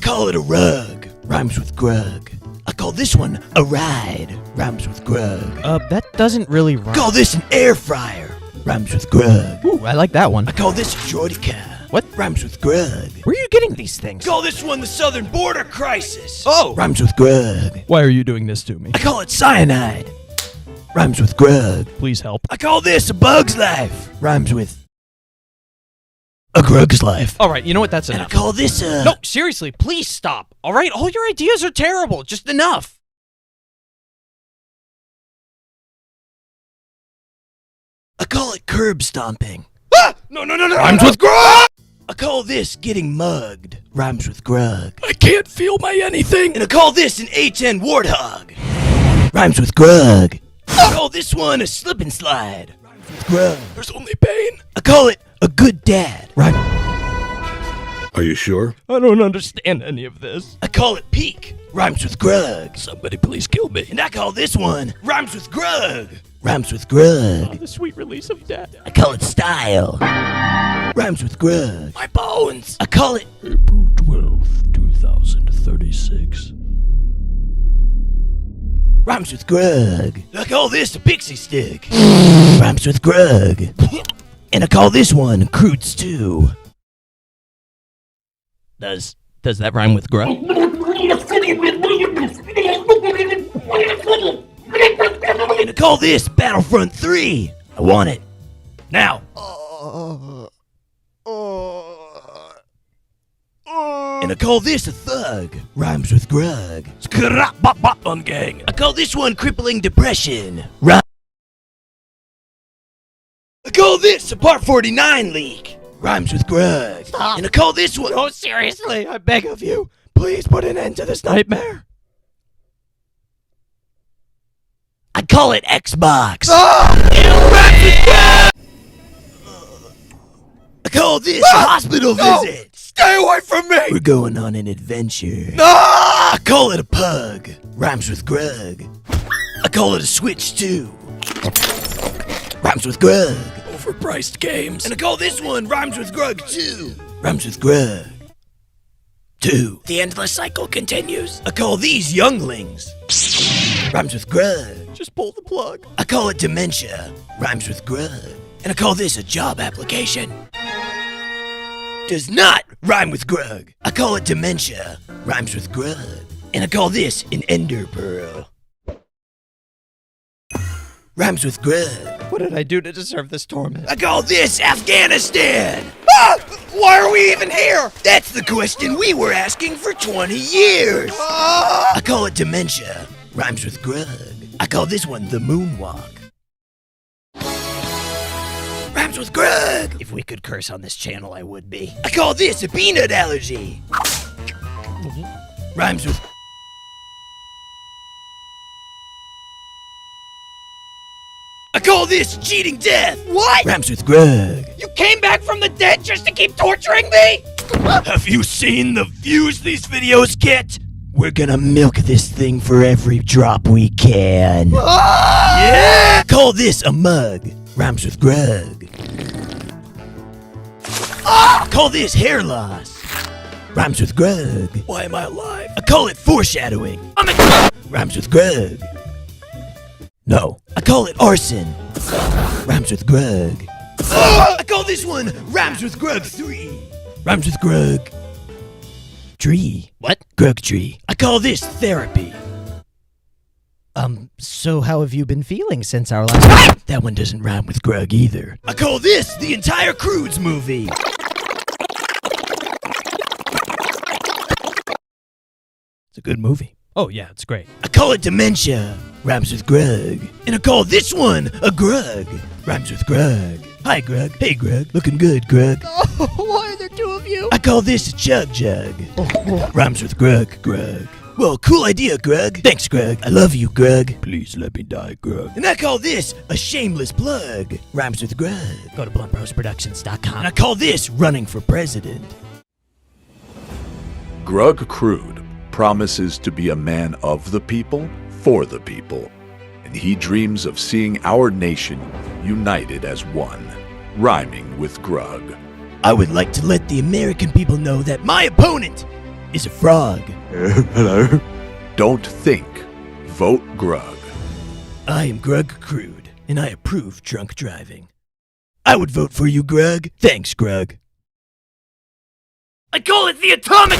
call it a rug. Rhymes with Grug. I call this one a ride. Rhymes with Grug. That doesn't really rhyme. I call this an air fryer. Rhymes with Grug. Ooh, I like that one. I call this a Jordica. What? Rhymes with Grug. Where are you getting these things? Call this one the Southern Border Crisis. Oh! Rhymes with Grug. Why are you doing this to me? I call it cyanide. Rhymes with Grug. Please help. I call this a bug's life. Rhymes with a Grug's life. Alright, you know what? That's And I enough. call this a... No, seriously, please stop. Alright, all your ideas are terrible. Just enough. I call it curb stomping. Ah! No. Rhymes with Grug! I call this getting mugged. Rhymes with Grug. I can't feel my anything. And I call this an A10 warthog. Rhymes with Grug. I call this one a slip and slide. Rhymes with Grug. There's only pain. I call it a good dad. Are you sure? I don't understand any of this. I call it peak. Rhymes with Grug. Somebody please kill me. And I call this one Rhymes with Grug. Rhymes with Grug. The sweet release of death. I call it style. Rhymes with Grug. My bones. I call it April 12th, 2036. Rhymes with Grug. I call this a pixie stick. Rhymes with Grug. And I call this one crude stew. Does that rhyme with Grug? And I call this Battlefront 3. I want it. Now. And I call this a thug. Rhymes with Grug. On gang. I call this one crippling depression. I call this a Part 49 leak. Rhymes with Grug. Stop. And I call this one... No, seriously, I beg of you. Please put an end to this nightmare. I call it Xbox. Ah! I call this a hospital visit. Stay away from me! We're going on an adventure. Ah! I call it a pug. Rhymes with Grug. I call it a Switch 2. Rhymes with Grug. Overpriced games. And I call this one Rhymes with Grug 2. Rhymes with Grug 2. The endless cycle continues. I call these younglings. Rhymes with Grug. Just pull the plug. I call it dementia. Rhymes with Grug. And I call this a job application. Does not rhyme with Grug. I call it dementia. Rhymes with Grug. And I call this an ender pearl. Rhymes with Grug. What did I do to deserve this torment? I call this Afghanistan. Ah! Why are we even here? That's the question we were asking for 20 years. Ah! I call it dementia. Rhymes with Grug. I call this one the moonwalk. Rhymes with Grug. If we could curse on this channel, I would be. I call this a peanut allergy. Rhymes with... I call this cheating death. What? Rhymes with Grug. You came back from the dead just to keep torturing me? Have you seen the views these videos get? We're gonna milk this thing for every drop we can. Ah! Yeah! Call this a mug. Rhymes with Grug. Ah! Call this hair loss. Rhymes with Grug. Why am I alive? I call it foreshadowing. Rhymes with Grug. No. I call it arson. Rhymes with Grug. I call this one Rhymes with Grug 3. Rhymes with Grug. Tree. What? Grug tree. I call this therapy. So how have you been feeling since our last... That one doesn't rhyme with Grug either. I call this the entire Crudes movie. It's a good movie. Oh, yeah, it's great. I call it dementia. Rhymes with Grug. And I call this one a Grug. Rhymes with Grug. Hi, Grug. Hey, Grug. Looking good, Grug. Oh, why are there two of you? I call this a chug jug. Rhymes with Grug, Grug. Well, cool idea, Grug. Thanks, Grug. I love you, Grug. Please let me die, Grug. And I call this a shameless plug. Rhymes with Grug. Go to bluntbrosproductions.com. And I call this running for president. Grug Crude promises to be a man of the people, for the people, and he dreams of seeing our nation united as one, rhyming with Grug. I would like to let the American people know that my opponent is a frog. Hello. Don't think. Vote Grug. I am Grug Crude, and I approve drunk driving. I would vote for you, Grug. Thanks, Grug. I call it the atomic...